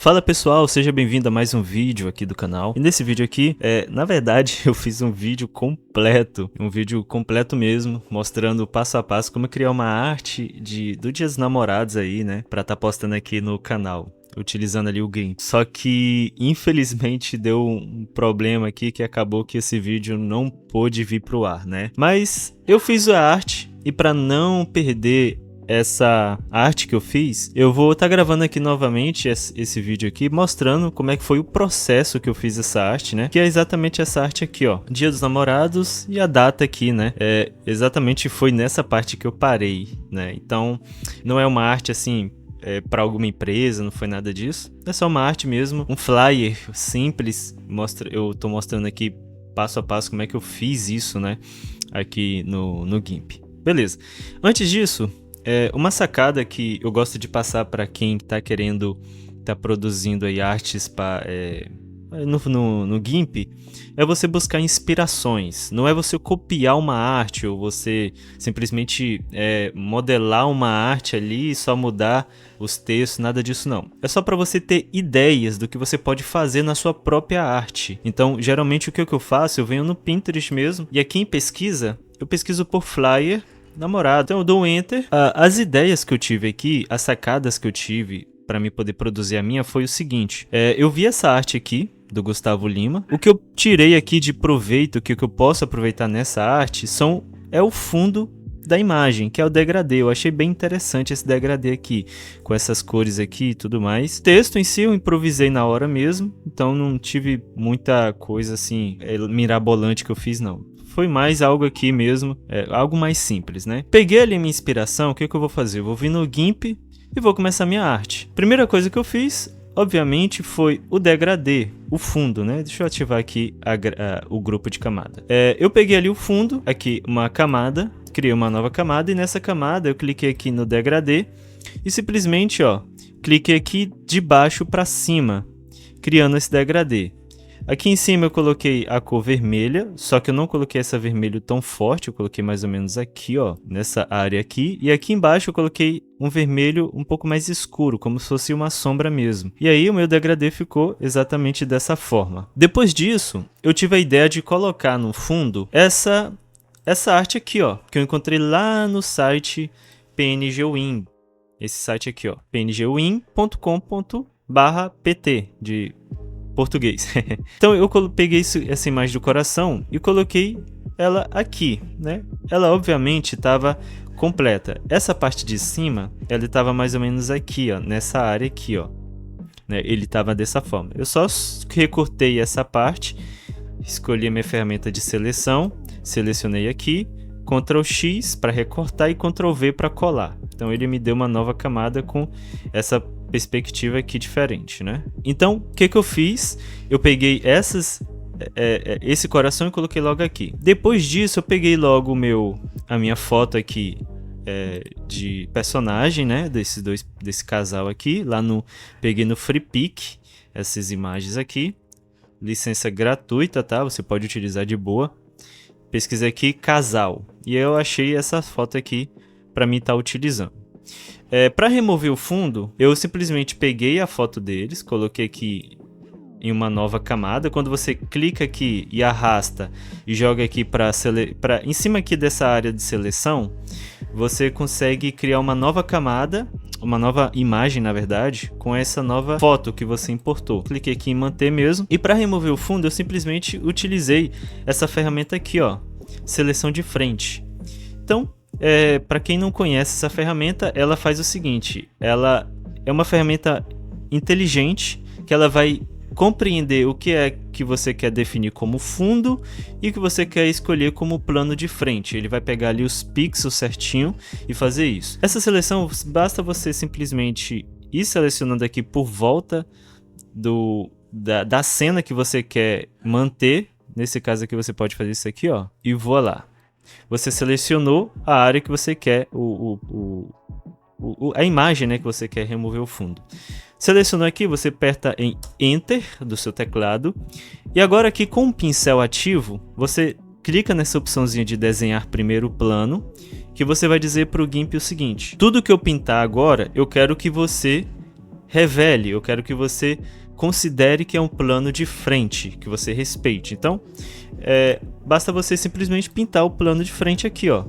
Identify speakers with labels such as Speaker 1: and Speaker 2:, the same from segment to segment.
Speaker 1: Fala pessoal, seja bem-vindo a mais um vídeo aqui do canal. E nesse vídeo aqui, na verdade, eu fiz um vídeo completo mesmo, mostrando passo a passo como criar uma arte do Dia dos Namorados aí, né, pra tá postando aqui no canal, utilizando ali o GIMP. Só que, infelizmente, deu um problema aqui que acabou que esse vídeo não pôde vir pro ar, né. Mas eu fiz a arte e pra não perder essa arte que eu fiz, eu vou estar gravando aqui novamente esse vídeo aqui, mostrando como é que foi o processo que eu fiz essa arte, né? Que é exatamente essa arte aqui, ó. Dia dos Namorados e a data aqui, né? Exatamente foi nessa parte que eu parei, né? Então, não é uma arte assim para alguma empresa, não foi nada disso. É só uma arte mesmo, um flyer simples. Eu tô mostrando aqui passo a passo como é que eu fiz isso, né? Aqui no GIMP. Beleza. Antes disso, uma sacada que eu gosto de passar para quem está querendo produzindo aí artes no GIMP é você buscar inspirações. Não é você copiar uma arte ou você simplesmente modelar uma arte ali e só mudar os textos, nada disso não. É só para você ter ideias do que você pode fazer na sua própria arte. Então, geralmente o que eu faço? Eu venho no Pinterest mesmo e aqui em pesquisa, eu pesquiso por flyer namorado. Então eu dou um enter. As ideias que eu tive aqui, as sacadas que eu tive para mim poder produzir a minha foi o seguinte. Eu vi essa arte aqui do Gustavo Lima. O que eu tirei aqui de proveito, o que eu posso aproveitar nessa arte é o fundo da imagem, que é o degradê. Eu achei bem interessante esse degradê aqui, com essas cores aqui e tudo mais. O texto em si eu improvisei na hora mesmo, então não tive muita coisa assim mirabolante que eu fiz não. Foi mais algo aqui mesmo, algo mais simples, né? Peguei ali minha inspiração, o que eu vou fazer? Eu vou vir no GIMP e vou começar minha arte. Primeira coisa que eu fiz, obviamente, foi o degradê, o fundo, né? Deixa eu ativar aqui o grupo de camada. Eu peguei ali o fundo, aqui uma camada, criei uma nova camada e nessa camada eu cliquei aqui no degradê e simplesmente, ó, cliquei aqui de baixo para cima, criando esse degradê. Aqui em cima eu coloquei a cor vermelha, só que eu não coloquei essa vermelho tão forte, eu coloquei mais ou menos aqui, ó, nessa área aqui. E aqui embaixo eu coloquei um vermelho um pouco mais escuro, como se fosse uma sombra mesmo. E aí o meu degradê ficou exatamente dessa forma. Depois disso, eu tive a ideia de colocar no fundo essa arte aqui, ó, que eu encontrei lá no site PNGWin. Esse site aqui, ó, pngwin.com.br/pt de português. Então eu peguei essa imagem do coração e coloquei ela aqui, né? Ela obviamente estava completa. Essa parte de cima, ela estava mais ou menos aqui, ó, nessa área aqui, ó. Né? Ele estava dessa forma. Eu só recortei essa parte, escolhi a minha ferramenta de seleção, selecionei aqui, Ctrl X para recortar e Ctrl V para colar. Então ele me deu uma nova camada com essa perspectiva aqui diferente, né? Então, o que eu fiz? Eu peguei esse coração e coloquei logo aqui. Depois disso, eu peguei logo a minha foto aqui de personagem, né? Desse casal aqui. Peguei no FreePic essas imagens aqui. Licença gratuita, tá? Você pode utilizar de boa. Pesquisei aqui casal e eu achei essa foto aqui para mim estar utilizando. Para remover o fundo, eu simplesmente peguei a foto deles, coloquei aqui em uma nova camada. Quando você clica aqui e arrasta e joga aqui em cima aqui dessa área de seleção, você consegue criar uma nova camada, uma nova imagem, na verdade, com essa nova foto que você importou. Cliquei aqui em manter mesmo. E para remover o fundo, eu simplesmente utilizei essa ferramenta aqui, ó, seleção de frente. Então, para quem não conhece essa ferramenta, ela faz o seguinte: ela é uma ferramenta inteligente que ela vai compreender o que é que você quer definir como fundo e o que você quer escolher como plano de frente. Ele vai pegar ali os pixels certinho e fazer isso. Essa seleção, basta você simplesmente ir selecionando aqui por volta da cena que você quer manter. Nesse caso aqui você pode fazer isso aqui, ó, e voilá. Você selecionou a área que você quer, a imagem, né, que você quer remover o fundo. Selecionou aqui, você aperta em Enter do seu teclado. E agora aqui com o pincel ativo, você clica nessa opçãozinha de desenhar primeiro plano, que você vai dizer para o GIMP o seguinte: tudo que eu pintar agora, eu quero que você revele, eu quero que você considere que é um plano de frente, que você respeite. Então, basta você simplesmente pintar o plano de frente aqui, ó.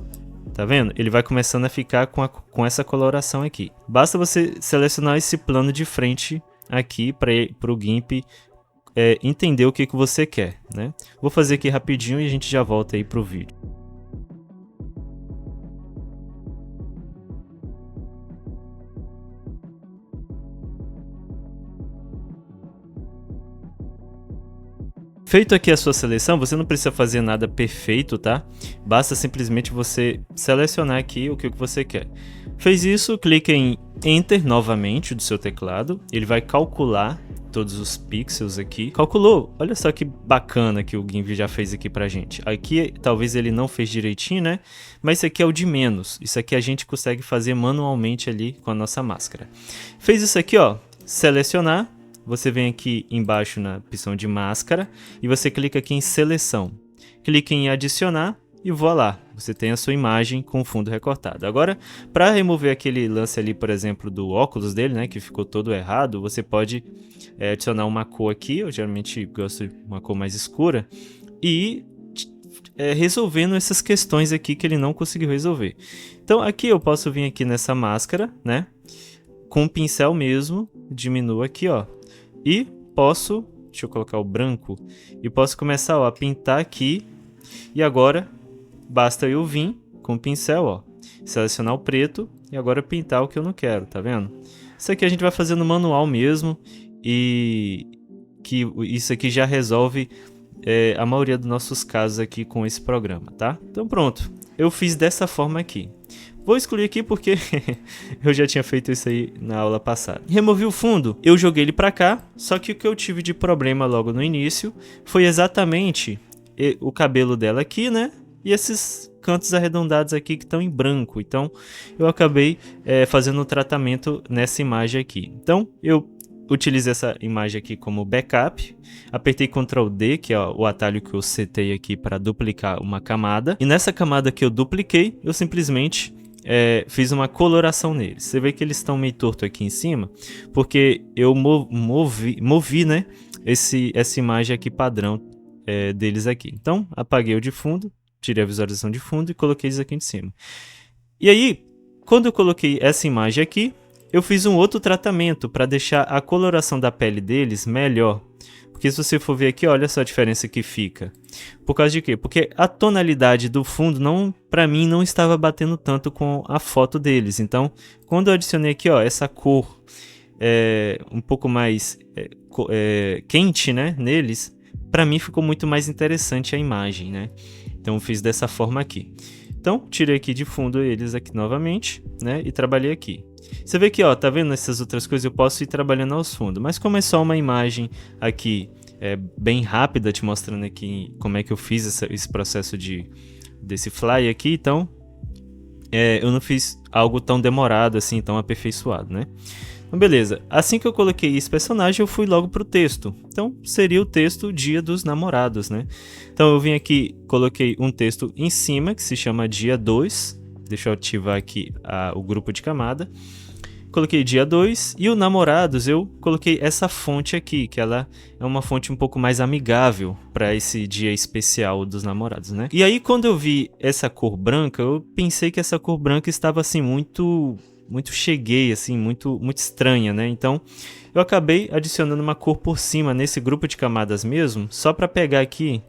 Speaker 1: Tá vendo? Ele vai começando a ficar com essa coloração aqui. Basta você selecionar esse plano de frente aqui para o GIMP entender o que você quer, né? Vou fazer aqui rapidinho e a gente já volta aí pro vídeo. Feito aqui a sua seleção, você não precisa fazer nada perfeito, tá? Basta simplesmente você selecionar aqui o que você quer. Fez isso, clique em Enter novamente do seu teclado. Ele vai calcular todos os pixels aqui. Calculou! Olha só que bacana que o GIMP já fez aqui pra gente. Aqui talvez ele não fez direitinho, né? Mas isso aqui é o de menos. Isso aqui a gente consegue fazer manualmente ali com a nossa máscara. Fez isso aqui, ó. Selecionar. Você vem aqui embaixo na opção de máscara e você clica aqui em seleção. Clique em adicionar e voilá, você tem a sua imagem com fundo recortado. Agora, para remover aquele lance ali, por exemplo, do óculos dele, né, que ficou todo errado, você pode adicionar uma cor aqui, eu geralmente gosto de uma cor mais escura, e resolvendo essas questões aqui que ele não conseguiu resolver. Então aqui eu posso vir aqui nessa máscara, né, com o pincel mesmo, diminuo aqui, ó. E posso, deixa eu colocar o branco, e posso começar, ó, a pintar aqui. E agora, basta eu vir com o pincel, ó, selecionar o preto e agora pintar o que eu não quero, tá vendo? Isso aqui a gente vai fazer no manual mesmo e que isso aqui já resolve a maioria dos nossos casos aqui com esse programa, tá? Então pronto, eu fiz dessa forma aqui. Vou excluir aqui porque eu já tinha feito isso aí na aula passada. Removi o fundo, eu joguei ele para cá, só que o que eu tive de problema logo no início foi exatamente o cabelo dela aqui, né? E esses cantos arredondados aqui que estão em branco. Então eu acabei fazendo um tratamento nessa imagem aqui. Então eu utilizei essa imagem aqui como backup, apertei Ctrl D, que é o atalho que eu setei aqui para duplicar uma camada. E nessa camada que eu dupliquei, eu simplesmente fiz uma coloração neles. Você vê que eles estão meio torto aqui em cima, porque eu movi, né, essa imagem aqui padrão deles aqui. Então, apaguei o de fundo, tirei a visualização de fundo e coloquei eles aqui em cima. E aí, quando eu coloquei essa imagem aqui, eu fiz um outro tratamento para deixar a coloração da pele deles melhor. Porque se você for ver aqui, olha só a diferença que fica. Por causa de quê? Porque a tonalidade do fundo, para mim, não estava batendo tanto com a foto deles. Então, quando eu adicionei aqui, ó, essa cor um pouco mais quente, né, neles, para mim ficou muito mais interessante a imagem, né? Então, eu fiz dessa forma aqui. Então, tirei aqui de fundo eles aqui novamente, né, e trabalhei aqui. Você vê que, ó, tá vendo essas outras coisas? Eu posso ir trabalhando aos fundos, mas como é só uma imagem aqui bem rápida, te mostrando aqui como é que eu fiz esse processo desse fly aqui, então eu não fiz algo tão demorado assim, tão aperfeiçoado, né? Então, beleza. Assim que eu coloquei esse personagem, eu fui logo pro texto. Então, seria o texto Dia dos Namorados, né? Então, eu vim aqui, coloquei um texto em cima, que se chama Dia 2. Deixa eu ativar aqui o grupo de camada. Coloquei dia 2 e o namorados eu coloquei essa fonte aqui, que ela é uma fonte um pouco mais amigável para esse dia especial dos namorados, né? E aí quando eu vi essa cor branca, eu pensei que essa cor branca estava assim muito cheguei, assim, muito estranha, né? Então eu acabei adicionando uma cor por cima nesse grupo de camadas mesmo, só para pegar aqui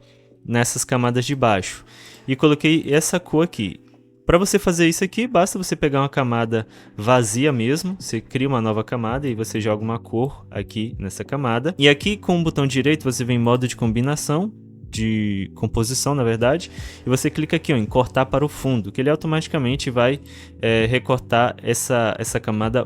Speaker 1: nessas camadas de baixo. E coloquei essa cor aqui. Para você fazer isso aqui, basta você pegar uma camada vazia mesmo, você cria uma nova camada e você joga uma cor aqui nessa camada. E aqui com o botão direito você vem em modo de combinação, de composição na verdade, e você clica aqui ó, em cortar para o fundo, que ele automaticamente vai recortar essa camada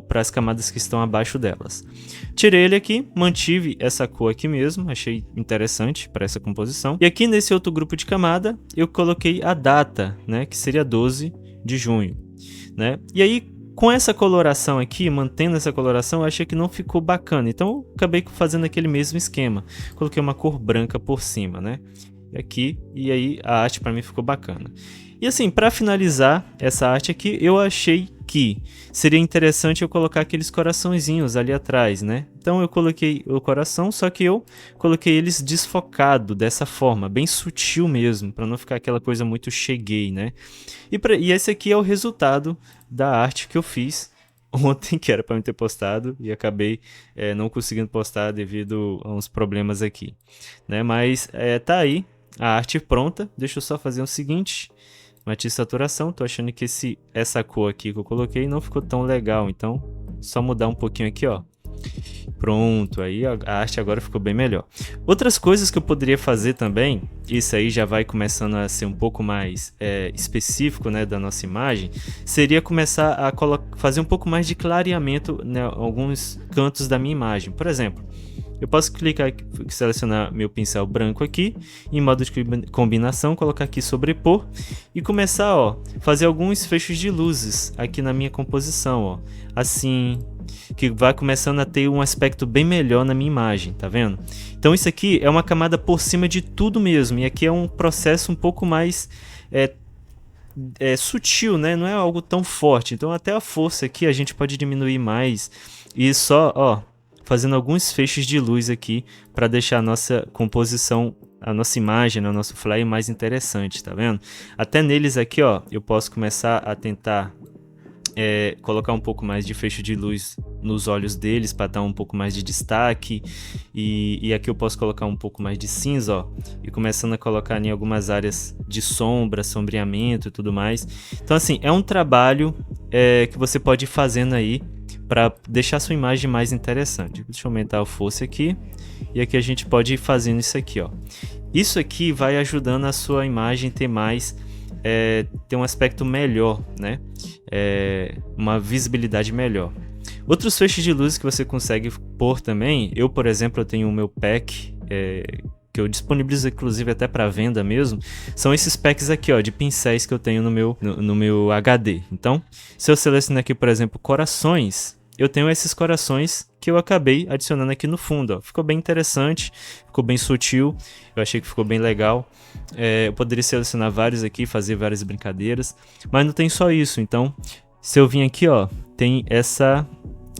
Speaker 1: para as camadas que estão abaixo delas. Tirei ele aqui, mantive essa cor aqui mesmo, achei interessante para essa composição. E aqui nesse outro grupo de camada, eu coloquei a data, né, que seria 12 de junho. Né? E aí, com essa coloração aqui, mantendo essa coloração, eu achei que não ficou bacana. Então, eu acabei fazendo aquele mesmo esquema. Coloquei uma cor branca por cima, né? aqui, e aí a arte para mim ficou bacana. E assim, para finalizar essa arte aqui, eu achei que seria interessante eu colocar aqueles coraçõezinhos ali atrás, né? Então eu coloquei o coração, só que eu coloquei eles desfocado dessa forma, bem sutil mesmo, para não ficar aquela coisa muito cheguei, né? E esse aqui é o resultado da arte que eu fiz ontem, que era para eu ter postado, e acabei não conseguindo postar devido a uns problemas aqui, né? Mas tá aí a arte pronta. Deixa eu só fazer o seguinte: matiz saturação. Tô achando que essa cor aqui que eu coloquei não ficou tão legal, então só mudar um pouquinho aqui, ó. Pronto, aí a arte agora ficou bem melhor. Outras coisas que eu poderia fazer também, isso aí já vai começando a ser um pouco mais específico, né, da nossa imagem, seria começar a fazer um pouco mais de clareamento, né, em alguns cantos da minha imagem. Por exemplo, eu posso clicar aqui, selecionar meu pincel branco aqui, em modo de combinação, colocar aqui sobrepor e começar, ó, fazer alguns fechos de luzes aqui na minha composição, ó, assim, que vai começando a ter um aspecto bem melhor na minha imagem, tá vendo? Então isso aqui é uma camada por cima de tudo mesmo, e aqui é um processo um pouco mais sutil, né? Não é algo tão forte, então até a força aqui a gente pode diminuir mais e só, ó, fazendo alguns feixes de luz aqui para deixar a nossa composição, a nossa imagem, o nosso flyer mais interessante, tá vendo? Até neles aqui, ó, eu posso começar a tentar colocar um pouco mais de fecho de luz nos olhos deles para dar um pouco mais de destaque, e aqui eu posso colocar um pouco mais de cinza, ó, e começando a colocar em algumas áreas de sombra, sombreamento e tudo mais. Então assim, é um trabalho que você pode ir fazendo aí para deixar sua imagem mais interessante. Deixa eu aumentar a força aqui, e aqui a gente pode ir fazendo isso aqui, ó. Isso aqui vai ajudando a sua imagem ter mais ter um aspecto melhor, né? Uma visibilidade melhor. Outros feixes de luz que você consegue pôr também, eu, por exemplo, eu tenho o meu pack, que eu disponibilizo inclusive até para venda mesmo, são esses packs aqui, ó, de pincéis que eu tenho no meu HD. Então, se eu selecionar aqui, por exemplo, corações, eu tenho esses corações que eu acabei adicionando aqui no fundo, ó. Ficou bem interessante, ficou bem sutil, eu achei que ficou bem legal. Eu poderia selecionar vários aqui, fazer várias brincadeiras, mas não tem só isso. Então, se eu vim aqui, ó, tem essa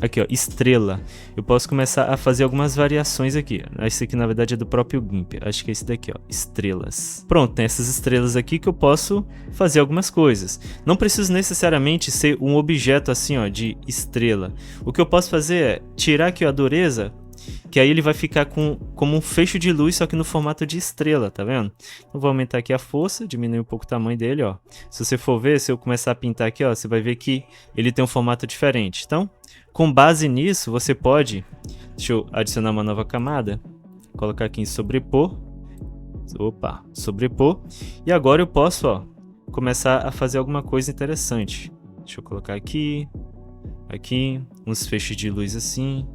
Speaker 1: aqui, ó, estrela. Eu posso começar a fazer algumas variações aqui. Esse aqui, na verdade, é do próprio GIMP. Acho que é esse daqui, ó, estrelas. Pronto, tem essas estrelas aqui que eu posso fazer algumas coisas. Não preciso necessariamente ser um objeto assim, ó, de estrela. O que eu posso fazer é tirar aqui, ó, a dureza, que aí ele vai ficar como um fecho de luz, só que no formato de estrela, tá vendo? Eu vou aumentar aqui a força, diminuir um pouco o tamanho dele, ó. Se você for ver, se eu começar a pintar aqui, ó, você vai ver que ele tem um formato diferente. Então, com base nisso, você pode... Deixa eu adicionar uma nova camada. Colocar aqui em sobrepor. Opa, sobrepor. E agora eu posso, ó, começar a fazer alguma coisa interessante. Deixa eu colocar aqui. Aqui, uns feixes de luz assim.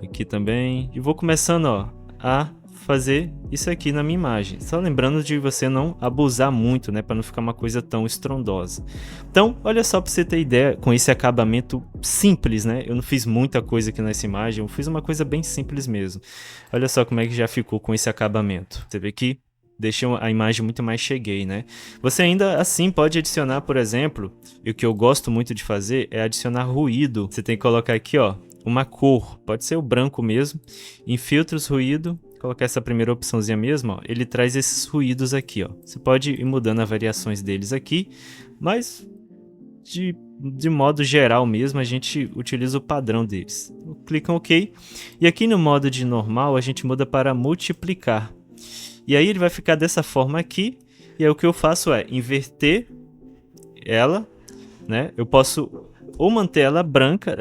Speaker 1: Aqui também. E vou começando, ó, a fazer isso aqui na minha imagem. Só lembrando de você não abusar muito, né, para não ficar uma coisa tão estrondosa. Então, olha só para você ter ideia, com esse acabamento simples, né? Eu não fiz muita coisa aqui nessa imagem, eu fiz uma coisa bem simples mesmo. Olha só como é que já ficou com esse acabamento. Você vê que deixei a imagem muito mais cheguei, né? Você ainda assim pode adicionar, por exemplo, e o que eu gosto muito de fazer é adicionar ruído. Você tem que colocar aqui, ó, uma cor, pode ser o branco mesmo, em filtros, ruído, colocar essa primeira opçãozinha mesmo, ó, ele traz esses ruídos aqui, ó. Você pode ir mudando as variações deles aqui, mas de modo geral mesmo a gente utiliza o padrão deles. Clica em OK, e aqui no modo de normal a gente muda para multiplicar, e aí ele vai ficar dessa forma aqui, e aí o que eu faço é inverter ela, né? Eu posso ou manter ela branca,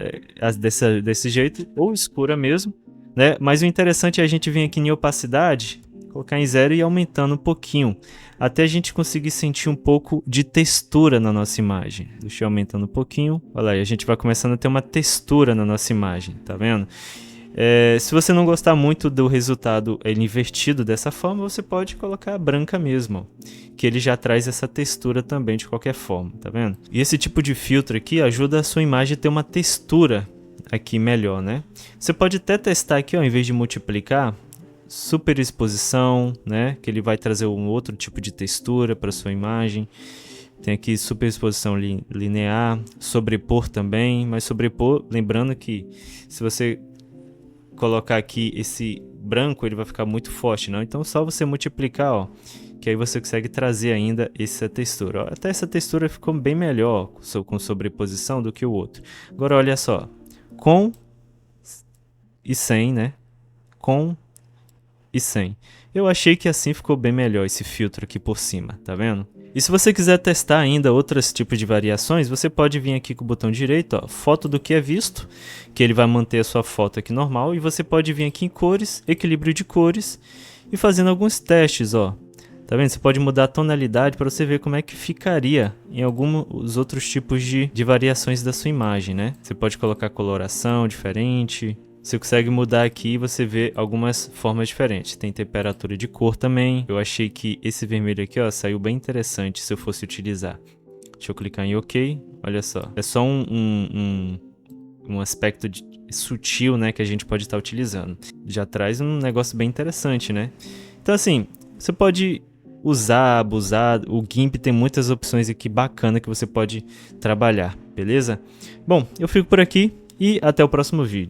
Speaker 1: desse jeito, ou escura mesmo, né? Mas o interessante é a gente vir aqui em opacidade, colocar em 0 e ir aumentando um pouquinho, até a gente conseguir sentir um pouco de textura na nossa imagem. Deixa eu aumentando um pouquinho, olha lá, e a gente vai começando a ter uma textura na nossa imagem, tá vendo? Se você não gostar muito do resultado invertido dessa forma, você pode colocar a branca mesmo, ó, que ele já traz essa textura também de qualquer forma, tá vendo? E esse tipo de filtro aqui ajuda a sua imagem a ter uma textura aqui melhor, né? Você pode até testar aqui, ó, em vez de multiplicar, superexposição, né? Que ele vai trazer um outro tipo de textura para sua imagem. Tem aqui superexposição linear, sobrepor também, mas sobrepor, lembrando que se você colocar aqui esse branco, ele vai ficar muito forte, não? Então só você multiplicar, ó, que aí você consegue trazer ainda essa textura. Ó, até essa textura ficou bem melhor com sobreposição do que o outro. Agora olha só, com e sem, né? Com e sem. Eu achei que assim ficou bem melhor esse filtro aqui por cima, tá vendo? E se você quiser testar ainda outros tipos de variações, você pode vir aqui com o botão direito, ó, foto do que é visto, que ele vai manter a sua foto aqui normal, e você pode vir aqui em cores, equilíbrio de cores, e fazendo alguns testes, ó. Tá vendo? Você pode mudar a tonalidade para você ver como é que ficaria em alguns outros tipos de variações da sua imagem, né? Você pode colocar coloração diferente. Você consegue mudar aqui e você vê algumas formas diferentes. Tem temperatura de cor também. Eu achei que esse vermelho aqui, ó, saiu bem interessante se eu fosse utilizar. Deixa eu clicar em OK. Olha só. É só um aspecto sutil, né, que a gente pode estar utilizando. Já traz um negócio bem interessante, né? Então, assim, você pode usar, abusar. O GIMP tem muitas opções aqui bacanas que você pode trabalhar, beleza? Bom, eu fico por aqui e até o próximo vídeo.